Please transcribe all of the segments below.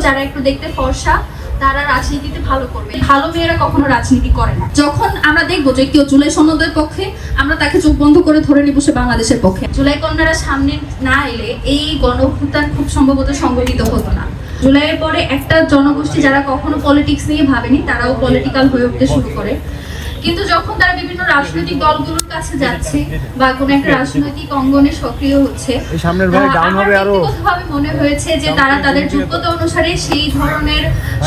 যারা একটু দেখতে ফর্সা তারা রাজনীতিতে ভালো করবে। ভালো মেয়েরা কখনো রাজনীতি করে না। যখন আমরা দেখবো যে কেউ জুলাই সনদের পক্ষে, আমরা তাকে চোখ বন্ধ করে ধরে নিব সে বাংলাদেশের পক্ষে। জুলাই কন্যারা সামনে না এলে এই গণঅভ্যুত্থান খুব সম্ভবত সংগঠিত হতো না। জুলাইয়ের পরে একটা জনগোষ্ঠী যারা কখনো পলিটিক্স নিয়ে ভাবেনি তারাও পলিটিক্যাল হয়ে উঠতে শুরু করে। কিন্তু যখন তারা বিভিন্ন রাজনৈতিক দলগুলোর কাছে যাচ্ছে বা কোনো একটা রাজনৈতিক অঙ্গনে সক্রিয় হচ্ছে, ব্যক্তিগতভাবে মনে হয়েছে যে তারা তাদের যোগ্যতা অনুসারে সেই ধরনের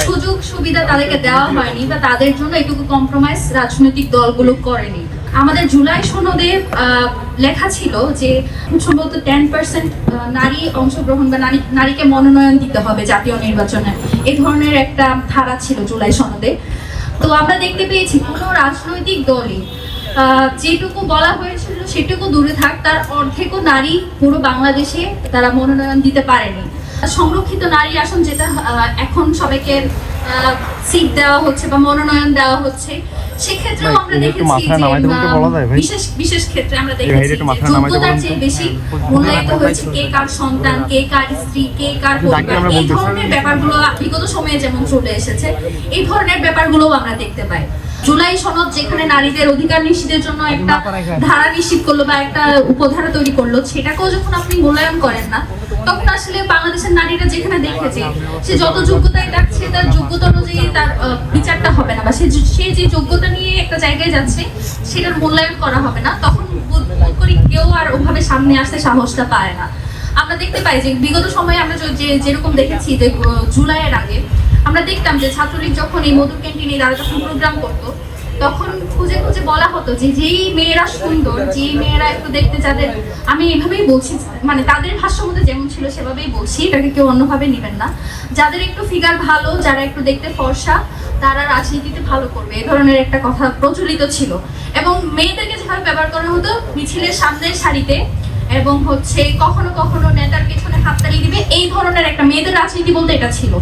সুযোগ সুবিধা তাদেরকে দেওয়া হয়নি বা তাদের জন্য এটুকু কম্প্রোমাইজ রাজনৈতিক দলগুলো করেনি। আমাদের জুলাই সনদে লেখা ছিল যে খুব সম্ভবত 10% নারী অংশগ্রহণ বা নারীকে মনোনয়ন দিতে হবে জাতীয় নির্বাচনে, এই ধরনের একটা ধারা ছিল জুলাই সনদে। তো আমরা দেখতে পেয়েছি কোনো রাজনৈতিক দলই যেটুকু বলা হয়েছিল সেটুকু দূরে থাক, তার অর্ধেকও নারী পুরো বাংলাদেশে তারা মনোনয়ন দিতে পারেনি। সংরক্ষিত নারী আসন যেটা এখন সবাইকে সিট দেওয়া হচ্ছে বা মনোনয়ন দেওয়া হচ্ছে, সেক্ষেত্রেও আমরা দেখেছি যে বিশেষ ক্ষেত্রে আমরা দেখেছি যোগ্যতার চেয়ে বেশি মূল্যায়িত হয়েছে কে কার সন্তান, কে কার স্ত্রী, কে কার পরিবার। এই ধরনের ব্যাপারগুলো বিগত সময়ে যেমন চলে এসেছে, এই ধরনের ব্যাপারগুলোও আমরা দেখতে পাই। জুলাই সনদ যেখানে নারীদের অধিকার নিশ্চিতের জন্য একটা ধারা নিশ্চিত করলো বা একটা উপধারা তৈরি করলো, সেটাকেও যখন আপনি মূল্যায়ন করেন না, তখন আসলে বাংলাদেশের নারীরা যেখানে দেখেছে সে যত যোগ্যতায় থাকছে তার যোগ্যতা অনুযায়ী তার বিচারটা হবে না বা সে যে যোগ্যতা নিয়ে একটা জায়গায় যাচ্ছে সেটার মূল্যায়ন করা হবে না, তখন বোধ করি কেউ আর ওভাবে সামনে আসতে সাহসটা পায় না। আমরা দেখতে পাই যে বিগত সময়ে আমরা যেরকম দেখেছি যে জুলাইয়ের আগে আমরা দেখতাম যে ছাত্রলীগ যখন এই মধুর ক্যান্টিনে তারা যখন প্রোগ্রাম করতো, তখন খুঁজে খুঁজে বলা হতো যে যেই মেয়েরা সুন্দর, যেই মেয়েরা একটু দেখতে, যাদের আমি এভাবেই বলছি, মানে তাদের ভাষ্য মধ্যে যেমন ছিল সেভাবেই বলছি, এটাকে কেউ অন্যভাবে নেবেন না, যাদের একটু ফিগার ভালো, যারা একটু দেখতে ফর্সা তারা রাজনীতিতে ভালো করবে, এই ধরনের একটা কথা প্রচলিত ছিল। এবং মেয়েদেরকে যেভাবে ব্যবহার করা হতো মিছিলের সামনের সারিতে এবং কখনো কখনো নেতার পেছনে হাততালি দিবে, এই ধরনের একটা মেয়েদের রাজনীতি বলতে এটা ছিল।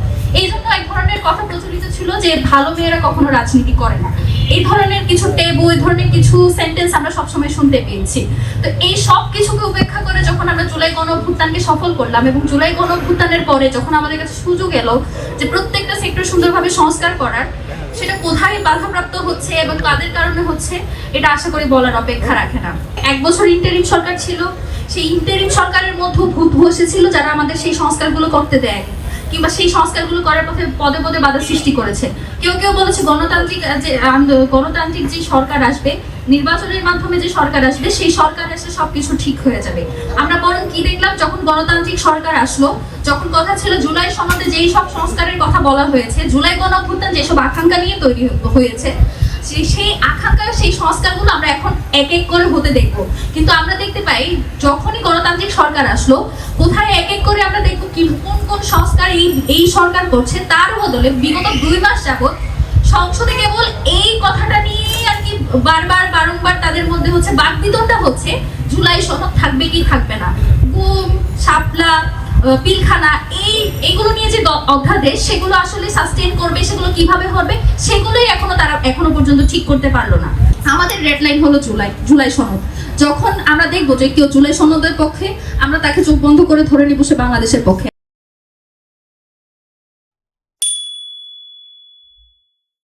এই জন্য এক ধরনের কথা প্রচলিত ছিল যে ভালো মেয়েরা কখনো রাজনীতি করে না, এই ধরনের কিছু টেবু, এই ধরনের কিছু সেন্টেন্স আমরা সবসময় শুনতে পেয়েছি। তো এই সব কিছুকে উপেক্ষা করে যখন আমরা জুলাই গণঅভ্যুত্থানকে সফল করলাম এবং জুলাই গণঅভ্যুত্থানের পরে যখন আমাদের কাছে সুযোগ এলো যে প্রত্যেকটা সেক্টর সুন্দরভাবে সংস্কার করার, সেটা কোথায় বাধাপ্রাপ্ত হচ্ছে এবং কাদের কারণে হচ্ছে এটা আশা করি বলার অপেক্ষা রাখে না। 1 বছর ইন্টারিম সরকার ছিল, সেই ইন্টারিম সরকারের মধ্যে ভূত বসেছিল যারা আমাদের সেই সংস্কারগুলো করতে দেয় কিংবা সেই সংস্কারগুলো করার পথে পদে পদে বাধা সৃষ্টি করেছে। কেউ কেউ বলেছে গণতান্ত্রিক যে সরকার আসবে, নির্বাচনের মাধ্যমে যে সরকার আসবে, সেই সরকার এসে সবকিছু ঠিক হয়ে যাবে। আমরা বরং কি দেখলাম, যখন গণতান্ত্রিক সরকার আসলো, যখন কথা ছিল জুলাই সনদে যেই সব সংস্কারের কথা বলা হয়েছে, জুলাই গণঅভ্যুত্থান যেসব আকাঙ্ক্ষা নিয়ে তৈরি হয়েছে, সেই আকাঙ্ক্ষা, সেই সংস্কারগুলো আমরা এখন এক এক করে হতে দেখবো। কিন্তু আমরা দেখতে পাই যখনই গণতান্ত্রিক সরকার আসলো, কোথায় এক এক করে আমরা দেখবো কোন কোন সংস্কার এই সরকার করছে, তার বদলে বিগত 2 মাস যাবত সংসদে কেবল এই কথাটা নিয়ে আর কি বারংবার তাদের মধ্যে বাকবিতণ্ডা হচ্ছে, জুলাই সনদ থাকবে কি থাকবে না, গুম, শাপলা, পিলখানা, এইগুলো নিয়ে যে অধ্যাদেশ সেগুলো আসলে সাস্টেইন করবে, সেগুলো কিভাবে হবে, সেগুলোই তারা এখনো পর্যন্ত ঠিক করতে পারলো না। আমাদের রেড লাইন হলো জুলাই সনদ। যখন আমরা দেখবো যে কেউ জুলাই সনদের পক্ষে, আমরা তাকে চোখ বন্ধ করে ধরে নিব সে বাংলাদেশের পক্ষে।